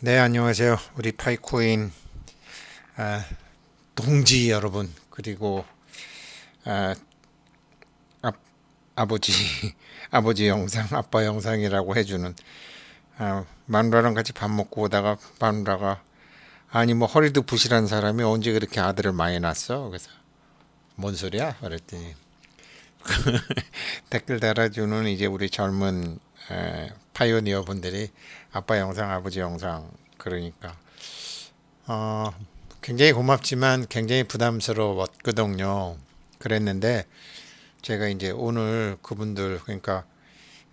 네, 안녕하세요. 우리 파이코인 아, 동지 여러분, 그리고 아, 아, 아버지, 아버지 영상, 아빠 영상이라고 해주는 마누라랑 같이 밥 먹고 오다가 마누라가 아니 뭐 허리도 부실한 사람이 언제 그렇게 아들을 많이 낳았어? 그래서 뭔 소리야? 그랬더니 댓글 달아주는 이제 우리 젊은 파이오니어 분들이 아빠 영상, 아버지 영상 그러니까 어, 굉장히 고맙지만 굉장히 부담스러웠거든요. 그랬는데 제가 이제 오늘 그분들 그러니까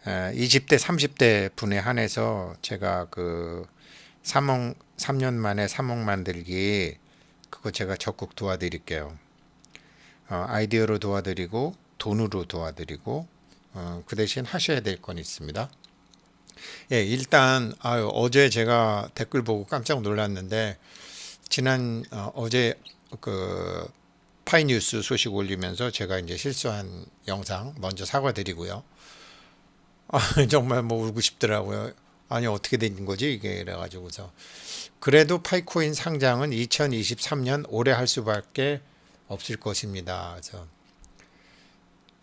20대 30대 분에 한해서 제가 그 3년 만에 3억 만들기 그거 제가 적극 도와드릴게요. 아이디어로 도와드리고 돈으로 도와드리고 그 대신 하셔야 될 건 있습니다. 예, 일단 어제 제가 댓글 보고 깜짝 놀랐는데 어제 그 파이뉴스 소식 올리면서 제가 이제 실수한 영상 먼저 사과드리고요. 정말 뭐 울고 싶더라고요. 아니 어떻게 된 거지 이게 이래가지고서 그래도 파이코인 상장은 2023년 올해 할 수밖에 없을 것입니다. 그래서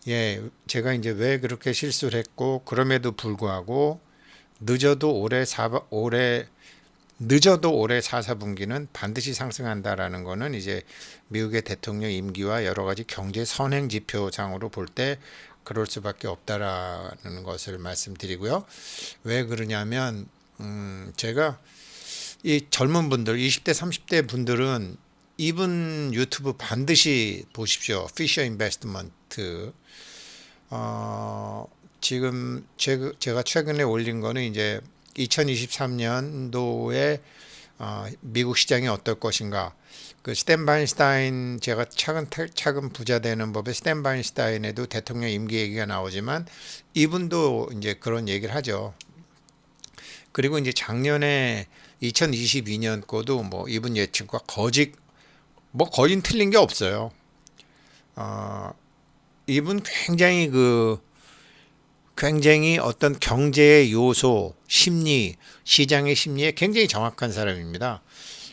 예, 제가 이제 왜 그렇게 실수를 했고 그럼에도 불구하고 늦어도 올해 늦어도 올해 4사분기는 반드시 상승한다라는 거는 이제 미국의 대통령 임기와 여러 가지 경제 선행 지표상으로 볼 때 그럴 수밖에 없다라는 것을 말씀드리고요. 왜 그러냐면 제가 이 젊은 분들 20대 30대 분들은 이분 유튜브 반드시 보십시오. 피셔 인베스트먼트. 지금 제가 최근에 올린 거는 이제 2023년도에 미국 시장이 어떨 것인가. 그 스탠 바인슈타인 제가 차근차근 부자 되는 법에 스탠 바인슈타인에도 대통령 임기 얘기가 나오지만 이분도 이제 그런 얘기를 하죠. 그리고 이제 작년에 2022년 거도 뭐 이분 예측과 거진 틀린 게 없어요. 이분 굉장히 어떤 경제의 요소, 심리, 시장의 심리에 굉장히 정확한 사람입니다.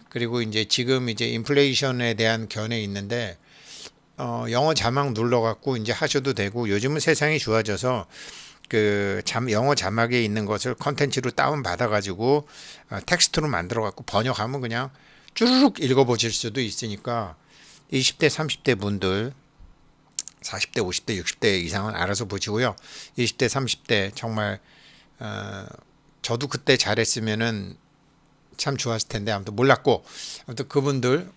그리고 이제 지금 이제 인플레이션에 대한 견해 있는데 영어 자막 눌러갖고 이제 하셔도 되고 요즘은 세상이 좋아져서 영어 자막에 있는 것을 컨텐츠로 다운 받아가지고 텍스트로 만들어갖고 번역하면 그냥 쭈르륵 읽어보실 수도 있으니까 20대, 30대 분들 40대, 50대, 60대 이상은 알아서 보시고요. 20대, 30대 정말 저도 그때 잘했으면은 참 좋았을 텐데 아무튼 몰랐고 아무튼 그분들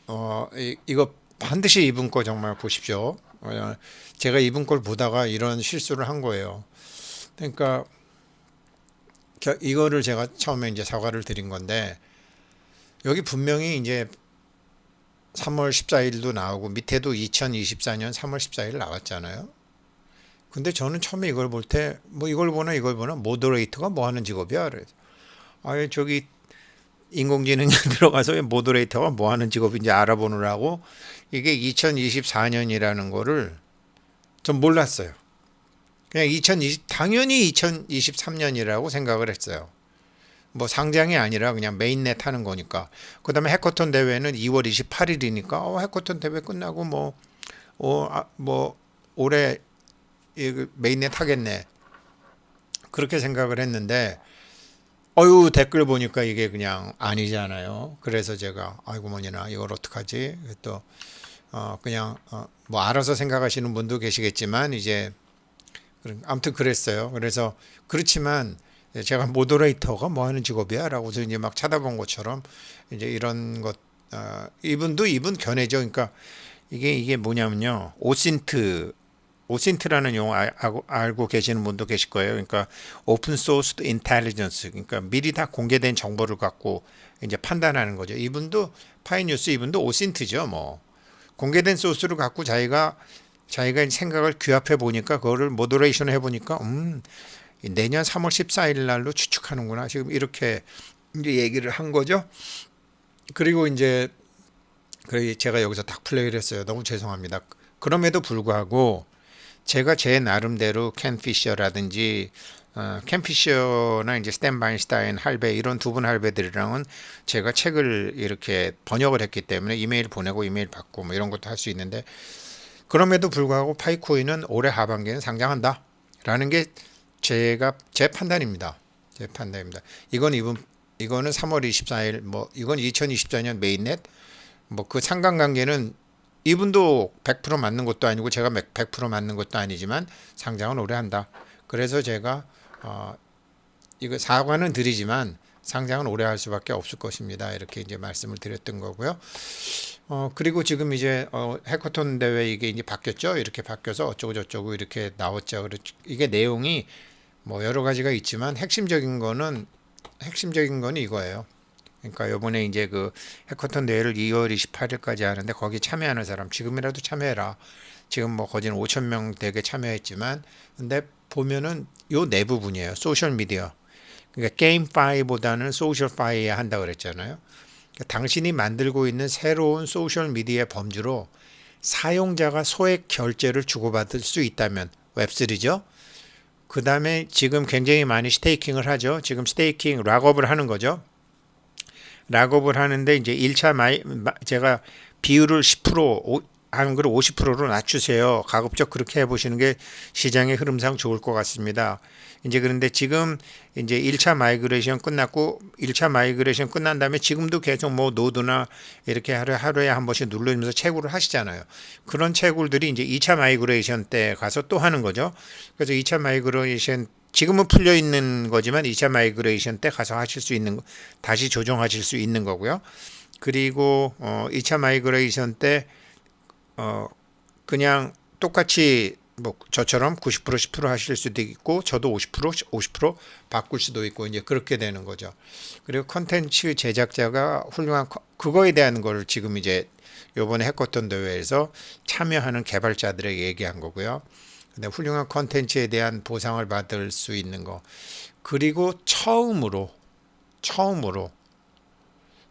이거 반드시 이분 거 정말 보십시오. 제가 이분 걸 보다가 이런 실수를 한 거예요. 그러니까 이거를 제가 처음에 이제 사과를 드린 건데 여기 분명히 이제 3월 14일도 나오고 밑에도 2024년 3월 14일 나왔잖아요. 근데 저는 처음에 이걸 볼 때 뭐 이걸 보나 모더레이터가 뭐 하는 직업이야? 그래. 아예 저기 인공지능이 들어가서 모더레이터가 뭐 하는 직업인지 알아보느라고 이게 2024년이라는 거를 전 몰랐어요. 당연히 2023년이라고 생각을 했어요. 뭐 상장이 아니라 그냥 메인넷 하는 거니까. 그다음에 해커톤 대회는 2월 28일이니까 해커톤 대회 끝나고 뭐 올해 메인넷 하겠네. 그렇게 생각을 했는데 댓글 보니까 이게 그냥 아니잖아요. 그래서 제가 아이고 뭐니나 이걸 어떡하지? 또 그냥 뭐 알아서 생각하시는 분도 계시겠지만 이제 아무튼 그랬어요. 그래서 그렇지만 제가 모더레이터가 뭐 하는 직업이야라고 저 이제 막 찾아본 것처럼 이제 이런 것 이분도 이분 견해죠. 그러니까 이게 뭐냐면요. 오신트라는 용어 알고 계시는 분도 계실 거예요. 그러니까 오픈 소스 인텔리전스. 그러니까 미리 다 공개된 정보를 갖고 이제 판단하는 거죠. 이분도 파이뉴스 이분도 오신트죠. 뭐 공개된 소스를 갖고 자기가 생각을 규합해 보니까 그거를 모더레이션 해 보니까 내년 3월 14일 날로 추측하는구나. 지금 이렇게 이제 얘기를 한 거죠. 그리고 이제 제가 여기서 딱 플레이를 했어요. 너무 죄송합니다. 그럼에도 불구하고 제가 제 나름대로 켄 피셔라든지 캠피셔나 이제 스탠 바인슈타인 할배 이런 두 분 할배들이랑은 제가 책을 이렇게 번역을 했기 때문에 이메일 보내고 이메일 받고 뭐 이런 것도 할 수 있는데 그럼에도 불구하고 파이코인은 올해 하반기에는 상장한다라는 게 제 판단입니다. 제 판단입니다. 이거는 3월 24일 뭐 이건 2024년 메인넷 뭐 그 상관관계는 이분도 100% 맞는 것도 아니고 제가 100% 맞는 것도 아니지만 상장은 올해 한다. 그래서 제가 이거 사과는 드리지만 상장은 오래 할 수밖에 없을 것입니다. 이렇게 이제 말씀을 드렸던 거고요. 그리고 지금 이제 해커톤 대회 이게 이제 바뀌었죠. 이렇게 바뀌어서 어쩌고 저쩌고 이렇게 나왔죠. 이게 내용이 뭐 여러 가지가 있지만 핵심적인 거는 이거예요. 그러니까 요번에 이제 그 해커톤 대회를 2월 28일까지 하는데 거기 참여하는 사람 지금이라도 참여해라. 지금 뭐 거진 5천 명 되게 참여했지만 근데 보면은 요 네 부분이에요. 소셜 미디어. 그러니까 게임파이보다는 소셜파이에 한다 그랬잖아요. 그러니까 당신이 만들고 있는 새로운 소셜 미디어 범주로 사용자가 소액 결제를 주고받을 수 있다면 웹3죠. 그 다음에 지금 굉장히 많이 스테이킹을 하죠. 지금 스테이킹 락업을 하는 거죠. 락업을 하는데 이제 1차 제가 비율을 10% 안 그래 50%로 낮추세요. 가급적 그렇게 해보시는 게 시장의 흐름상 좋을 것 같습니다. 이제 그런데 지금 이제 1차 마이그레이션 끝났고 1차 마이그레이션 끝난 다음에 지금도 계속 뭐 노드나 이렇게 하루에 한 번씩 눌러주면서 채굴을 하시잖아요. 그런 채굴들이 이제 2차 마이그레이션 때 가서 또 하는 거죠. 그래서 2차 마이그레이션 지금은 풀려 있는 거지만 2차 마이그레이션 때 가서 하실 수 있는 다시 조정하실 수 있는 거고요. 그리고 2차 마이그레이션 때 그냥 똑같이 뭐 저처럼 90% 10% 하실 수도 있고 저도 50% 바꿀 수도 있고 이제 그렇게 되는 거죠. 그리고 컨텐츠 제작자가 훌륭한 그거에 대한 걸 지금 이제 요번에 해커톤 대회에서 참여하는 개발자들에게 얘기한 거고요. 근데 훌륭한 컨텐츠에 대한 보상을 받을 수 있는 거. 그리고 처음으로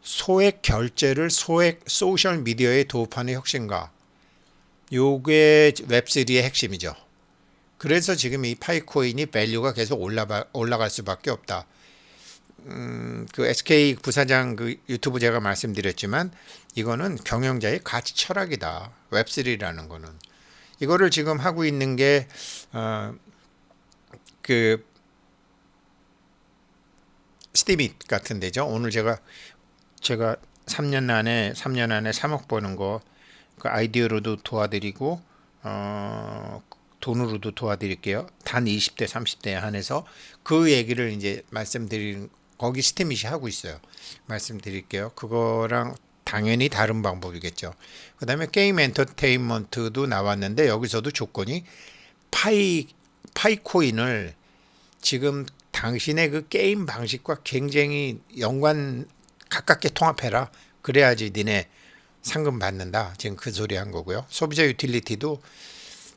소액 결제를 소액 소셜 미디어에 도입하는 혁신가. 요게 웹3의 핵심이죠. 그래서 지금 이 파이코인이 밸류가 계속 올라갈 수밖에 없다. 그 SK 부사장 그 유튜브 제가 말씀드렸지만 이거는 경영자의 가치 철학이다. 웹3라는 거는. 이거를 지금 하고 있는 게 그 스티밋 같은 데죠. 오늘 제가 3년 안에 3억 버는 거 그 아이디어로도 도와드리고 돈으로도 도와드릴게요. 단 20대 30대에 한해서 그 얘기를 이제 말씀드리는 거기 스티밋이 하고 있어요. 말씀드릴게요. 그거랑 당연히 다른 방법이겠죠. 그 다음에 게임 엔터테인먼트도 나왔는데 여기서도 조건이 파이코인을 지금 당신의 그 게임 방식과 굉장히 가깝게 통합해라. 그래야지 니네 상금 받는다. 지금 그 소리 한 거고요. 소비자 유틸리티도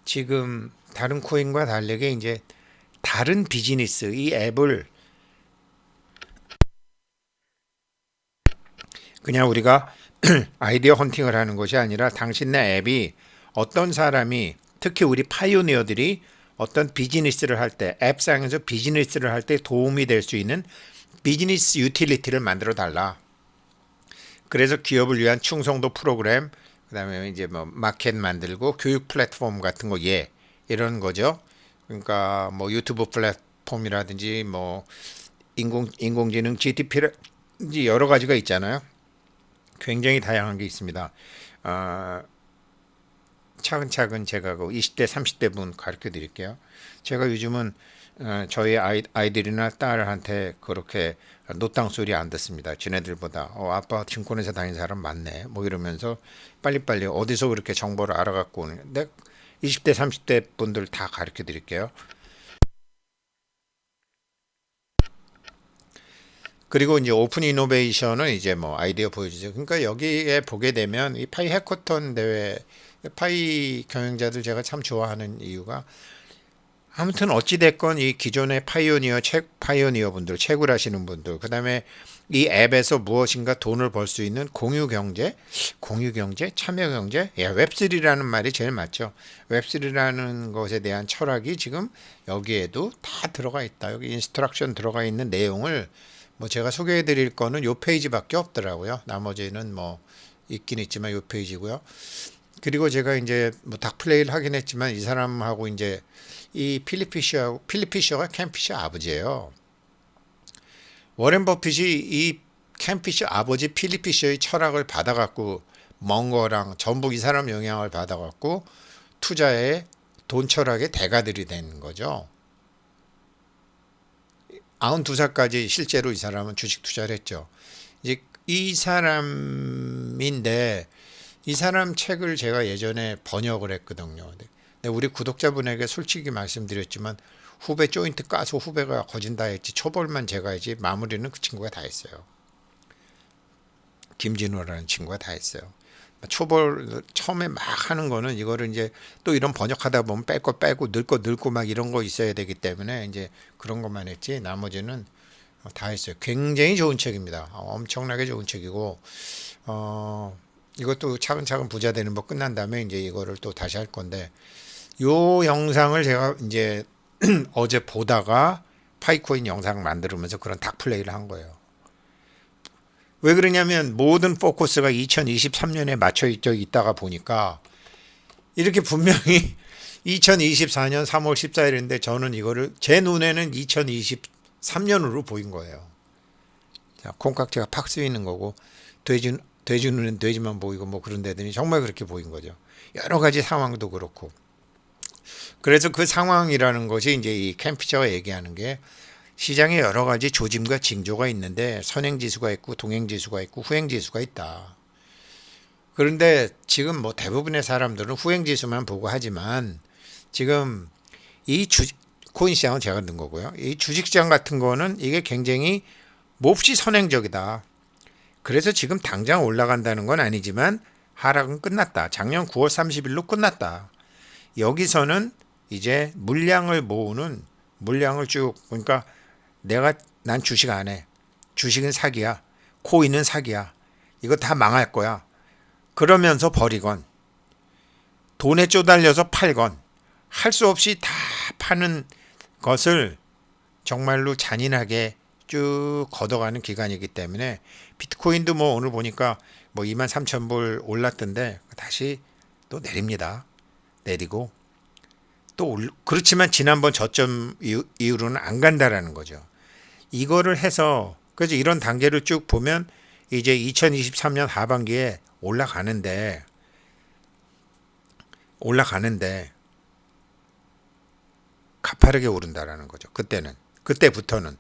지금 다른 코인과 다르게 이제 다른 비즈니스 이 앱을 그냥 우리가 아이디어 헌팅을 하는 것이 아니라 당신네 앱이 어떤 사람이 특히 우리 파이오니어들이 어떤 비즈니스를 할 때 앱상에서 비즈니스를 할 때 도움이 될 수 있는 비즈니스 유틸리티를 만들어 달라. 그래서 기업을 위한 충성도 프로그램, 그다음에 이제 뭐 마켓 만들고 교육 플랫폼 같은 거 이런 거죠. 그러니까 뭐 유튜브 플랫폼이라든지 뭐 인공지능 GTP라든지 여러 가지가 있잖아요. 굉장히 다양한 게 있습니다. 차근차근 제가 그 20대 30대 분 가르쳐 드릴게요. 제가 요즘은 저희 아이들이나 딸한테 그렇게 노땅 소리 안 듣습니다. 지네들보다 아빠 증권회사 다니는 사람 많네 뭐 이러면서 빨리빨리 어디서 그렇게 정보를 알아갖고 오는데 20대 30대 분들 다 가르쳐 드릴게요. 그리고 이제 오픈 이노베이션은 이제 뭐 아이디어 보여주죠. 그러니까 여기에 보게 되면 이 파이 해커톤 대회 파이 경영자들 제가 참 좋아하는 이유가 아무튼 어찌됐건 이 기존의 파이오니어 분들, 채굴하시는 분들, 그 다음에 이 앱에서 무엇인가 돈을 벌 수 있는 공유 경제, 참여 경제, 웹3라는 말이 제일 맞죠. 웹3라는 것에 대한 철학이 지금 여기에도 다 들어가 있다. 여기 인스트럭션 들어가 있는 내용을 뭐 제가 소개해 드릴 거는 요 페이지밖에 없더라고요. 나머지는 뭐 있긴 있지만 요 페이지고요. 그리고 제가 이제 뭐 닥플레이를 하긴 했지만 이 사람하고 이제 이 필립 피셔가 켄 피셔 아버지예요. 워렌 버핏이 이 켄 피셔 아버지 필립 피셔의 철학을 받아갖고 멍거랑 전부 이 사람 영향을 받아갖고 투자의 돈 철학의 대가들이 된 거죠. 92살까지 실제로 이 사람은 주식 투자를 했죠. 이제 이 사람인데 이 사람 책을 제가 예전에 번역을 했거든요. 근데 우리 구독자분에게 솔직히 말씀드렸지만 후배 조인트 까서 후배가 거진다 했지 초벌만 제가 했지 마무리는 그 친구가 다 했어요. 김진호라는 친구가 다 했어요. 초벌 처음에 막 하는 거는 이거를 이제 또 이런 번역하다 보면 뺄 거 빼고 넣을 거 넣고 막 이런 거 있어야 되기 때문에 이제 그런 것만 했지 나머지는 다 했어요. 굉장히 좋은 책입니다. 엄청나게 좋은 책이고 이것도 차근차근 부자 되는 법 끝난 다음에 이제 이거를 또 다시 할 건데 요 영상을 제가 이제 어제 보다가 파이코인 영상 만들면서 그런 닥플레이를 한 거예요. 왜 그러냐면 모든 포커스가 2023년에 맞춰 있다가 보니까 이렇게 분명히 2024년 3월 14일인데 저는 이거를 제 눈에는 2023년으로 보인 거예요. 자, 콩깍지가 팍 쓰여 있는 거고 돼지 눈엔 돼지만 보이고 뭐 그런 데더니 정말 그렇게 보인 거죠. 여러 가지 상황도 그렇고. 그래서 그 상황이라는 것이 이제 이 켄 피셔가 얘기하는 게 시장에 여러 가지 조짐과 징조가 있는데 선행지수가 있고 동행지수가 있고 후행지수가 있다. 그런데 지금 뭐 대부분의 사람들은 후행지수만 보고 하지만 지금 이 코인 시장은 제가 넣은 거고요. 이 주식시장 같은 거는 이게 굉장히 몹시 선행적이다. 그래서 지금 당장 올라간다는 건 아니지만 하락은 끝났다. 작년 9월 30일로 끝났다. 여기서는 이제 물량을 모으는 물량을 쭉 그러니까 난 주식 안 해. 주식은 사기야. 코인은 사기야. 이거 다 망할 거야. 그러면서 버리건 돈에 쪼달려서 팔건 할 수 없이 다 파는 것을 정말로 잔인하게 쭉 걷어가는 기간이기 때문에 비트코인도 뭐 오늘 보니까 뭐 23,000불 올랐던데 다시 또 내립니다. 내리고 또 그렇지만 지난번 저점 이후로는 안 간다라는 거죠. 이거를 해서 그래서 이런 단계를 쭉 보면 이제 2023년 하반기에 올라가는데 가파르게 오른다라는 거죠. 그때부터는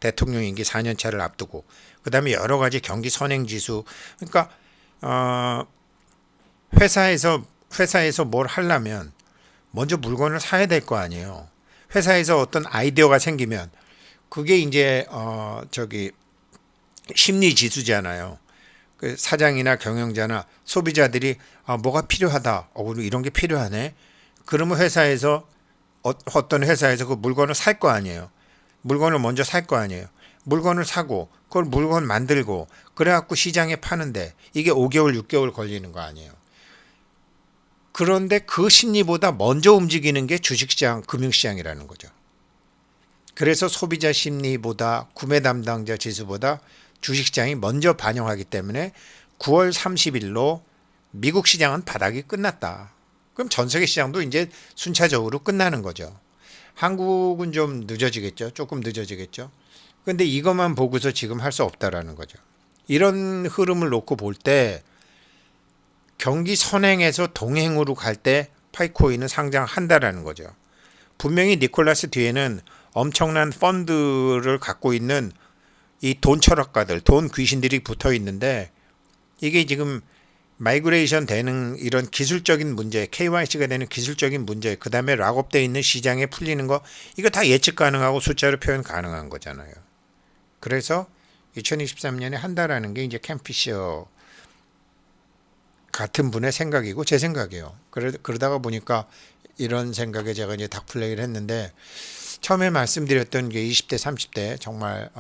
대통령 임기 4년 차를 앞두고 그다음에 여러 가지 경기 선행 지수 그러니까 회사에서 뭘 하려면 먼저 물건을 사야 될 거 아니에요. 회사에서 어떤 아이디어가 생기면 그게 이제 심리 지수잖아요. 그 사장이나 경영자나 소비자들이 뭐가 필요하다. 그리고 이런 게 필요하네. 그러면 어떤 회사에서 그 물건을 살 거 아니에요. 물건을 먼저 살 거 아니에요. 물건을 사고 그걸 물건 만들고 그래갖고 시장에 파는데 이게 5개월 6개월 걸리는 거 아니에요. 그런데 그 심리보다 먼저 움직이는 게 주식시장 금융시장이라는 거죠. 그래서 소비자 심리보다 구매 담당자 지수보다 주식시장이 먼저 반영하기 때문에 9월 30일로 미국 시장은 바닥이 끝났다. 그럼 전 세계 시장도 이제 순차적으로 끝나는 거죠. 한국은 좀 늦어지겠죠. 조금 늦어지겠죠. 근데 이것만 보고서 지금 할 수 없다라는 거죠. 이런 흐름을 놓고 볼 때 경기 선행에서 동행으로 갈 때 파이코인은 상장한다라는 거죠. 분명히 니콜라스 뒤에는 엄청난 펀드를 갖고 있는 이 돈 철학가들, 돈 귀신들이 붙어 있는데 이게 지금 마이그레이션 되는 이런 기술적인 문제, KYC가 되는 기술적인 문제, 그 다음에 락업되어 있는 시장에 풀리는 거 이거 다 예측 가능하고 숫자로 표현 가능한 거잖아요. 그래서 2023년에 한다라는 게 이제 켄 피셔 같은 분의 생각이고 제 생각이에요. 그러다가 보니까 이런 생각에 제가 이제 닭플레이를 했는데 처음에 말씀드렸던 게 20대, 30대 정말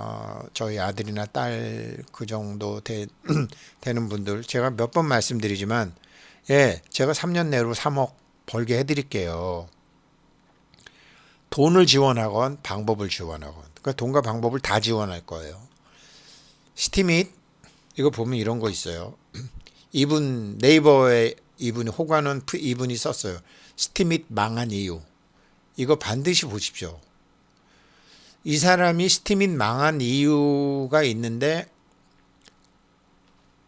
저희 아들이나 딸 그 정도 되는 분들 제가 몇 번 말씀드리지만 예, 제가 3년 내로 3억 벌게 해드릴게요. 돈을 지원하건 방법을 지원하건 그러니까 돈과 방법을 다 지원할 거예요. 스티밋 이거 보면 이런 거 있어요. 이분 네이버에 이분이 호관원 이분이 썼어요. 스티밋 망한 이유. 이거 반드시 보십시오. 이 사람이 스티밋 망한 이유가 있는데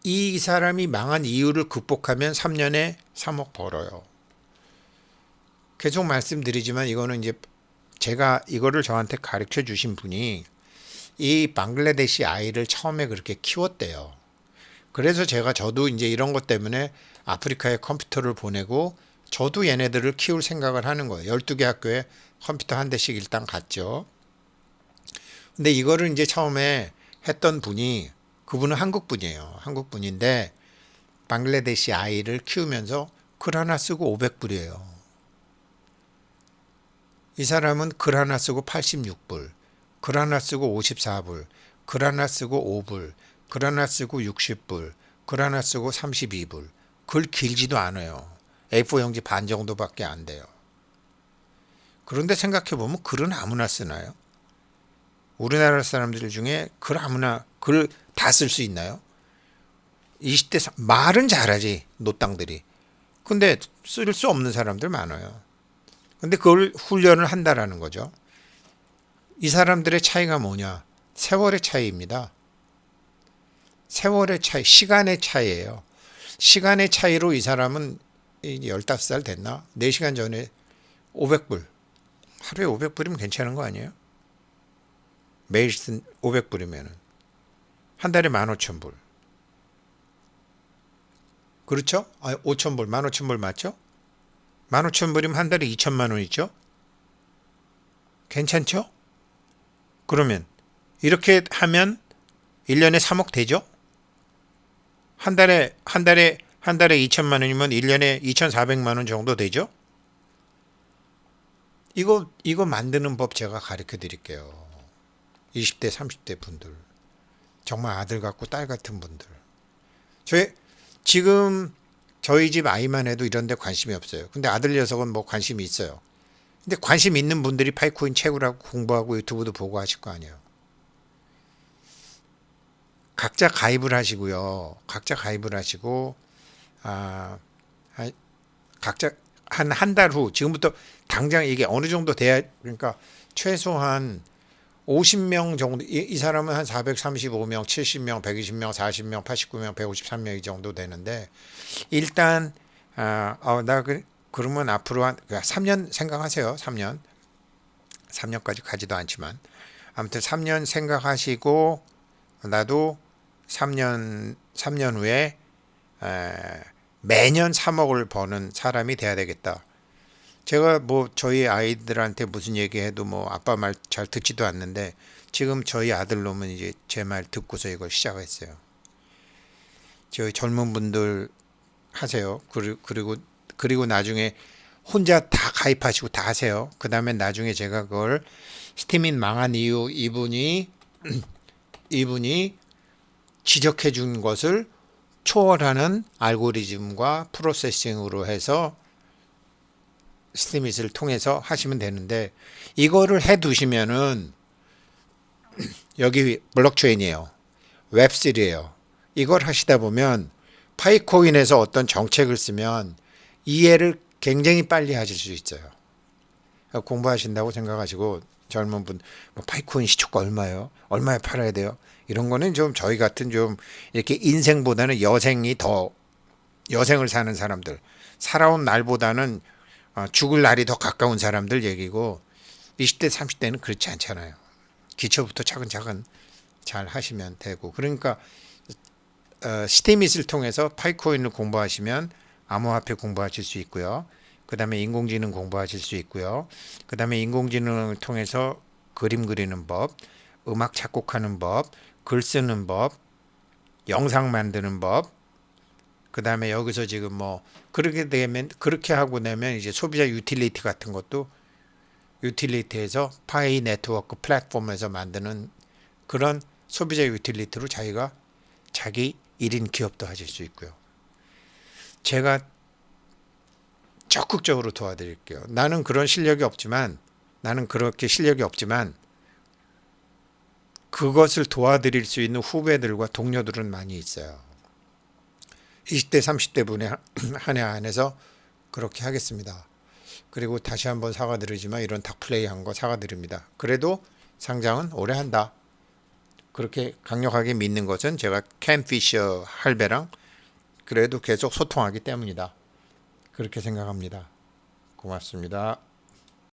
이 사람이 망한 이유를 극복하면 3년에 3억 벌어요. 계속 말씀드리지만 이거는 이제 제가 이거를 저한테 가르쳐 주신 분이 이 방글라데시 아이를 처음에 그렇게 키웠대요. 그래서 저도 이제 이런 것 때문에 아프리카에 컴퓨터를 보내고 저도 얘네들을 키울 생각을 하는 거예요. 12개 학교에 컴퓨터 한 대씩 일단 갔죠. 근데 이거를 이제 처음에 했던 분이 그분은 한국 분이에요. 한국 분인데 방글라데시 아이를 키우면서 글 하나 쓰고 500불이에요. 이 사람은 글 하나 쓰고 86불, 글 하나 쓰고 54불, 글 하나 쓰고 5불, 글 하나 쓰고 60불, 글 하나 쓰고 32불. 글 길지도 않아요. A4 용지 반 정도밖에 안 돼요. 그런데 생각해보면 글은 아무나 쓰나요? 우리나라 사람들 중에 글 아무나 글 다 쓸 수 있나요? 20대 말은 잘하지 노땅들이. 근데 쓸 수 없는 사람들 많아요. 근데 그걸 훈련을 한다라는 거죠. 이 사람들의 차이가 뭐냐? 세월의 차이입니다. 세월의 차이, 시간의 차이예요. 시간의 차이로 이 사람은 15살 됐나? 4시간 전에 500불. 하루에 500불이면 괜찮은 거 아니에요? 매일 쓴 500불이면 한 달에 15,000불. 그렇죠? 5,000불, 15,000불 맞죠? 15,000불이면 한 달에 2천만 원 있죠? 괜찮죠? 그러면 이렇게 하면 1년에 3억 되죠? 한 달에 2천만 원이면 1년에 2,400만 원 정도 되죠? 이거 만드는 법 제가 가르쳐 드릴게요. 20대, 30대 분들. 정말 아들 같고 딸 같은 분들. 지금 저희 집 아이만 해도 이런 데 관심이 없어요. 근데 아들 녀석은 뭐 관심이 있어요. 근데 관심 있는 분들이 파이코인 채굴하고 공부하고 유튜브도 보고 하실 거 아니에요. 각자 가입을 하시고요. 각자 가입을 하시고 각자 한 달 후 지금부터 당장 이게 어느 정도 돼야 그러니까 최소한 50명 정도 이 사람은 한 435명, 70명, 120명, 40명, 89명, 153명 이 정도 되는데 일단 그러면 앞으로 한 3년 생각하세요. 3년까지 가지도 않지만 아무튼 3년 생각하시고 나도 3년 후에 매년 3억을 버는 사람이 돼야 되겠다. 제가 뭐 저희 아이들한테 무슨 얘기해도 뭐 아빠 말 잘 듣지도 않는데 지금 저희 아들놈은 이제 제 말 듣고서 이걸 시작했어요. 저희 젊은 분들 하세요. 그리고 나중에 혼자 다 가입하시고 다 하세요. 그 다음에 나중에 제가 그걸 스티밋 망한 이유 이분이 지적해 준 것을 초월하는 알고리즘과 프로세싱으로 해서 스티밋을 통해서 하시면 되는데 이거를 해 두시면은 여기 블록체인이에요. 웹3예요. 이걸 하시다 보면 파이코인에서 어떤 정책을 쓰면 이해를 굉장히 빨리 하실 수 있어요. 공부하신다고 생각하시고 젊은 분 파이코인 시초가 얼마예요? 얼마에 팔아야 돼요? 이런 거는 좀 저희 같은 좀 이렇게 인생보다는 여생을 사는 사람들 살아온 날보다는 죽을 날이 더 가까운 사람들 얘기고 20대 30대는 그렇지 않잖아요. 기초부터 차근차근 잘 하시면 되고 그러니까 스티밋을 통해서 파이코인을 공부하시면 암호화폐 공부하실 수 있고요. 그 다음에 인공지능 공부하실 수 있고요. 그 다음에 인공지능을 통해서 그림 그리는 법, 음악 작곡하는 법, 글 쓰는 법, 영상 만드는 법, 그 다음에 여기서 지금 뭐 그렇게 되면 그렇게 하고 나면 이제 소비자 유틸리티 같은 것도 유틸리티에서 파이 네트워크 플랫폼에서 만드는 그런 소비자 유틸리티로 자기가 자기 1인 기업도 하실 수 있고요. 제가 적극적으로 도와드릴게요. 나는 그런 실력이 없지만 나는 그렇게 실력이 없지만 그것을 도와드릴 수 있는 후배들과 동료들은 많이 있어요. 20대 30대 분에 한 해 안에서 그렇게 하겠습니다. 그리고 다시 한번 사과드리지만 이런 닭플레이 한 거 사과드립니다. 그래도 상장은 오래 한다. 그렇게 강력하게 믿는 것은 제가 캔 피셔 할배랑 그래도 계속 소통하기 때문이다. 그렇게 생각합니다. 고맙습니다.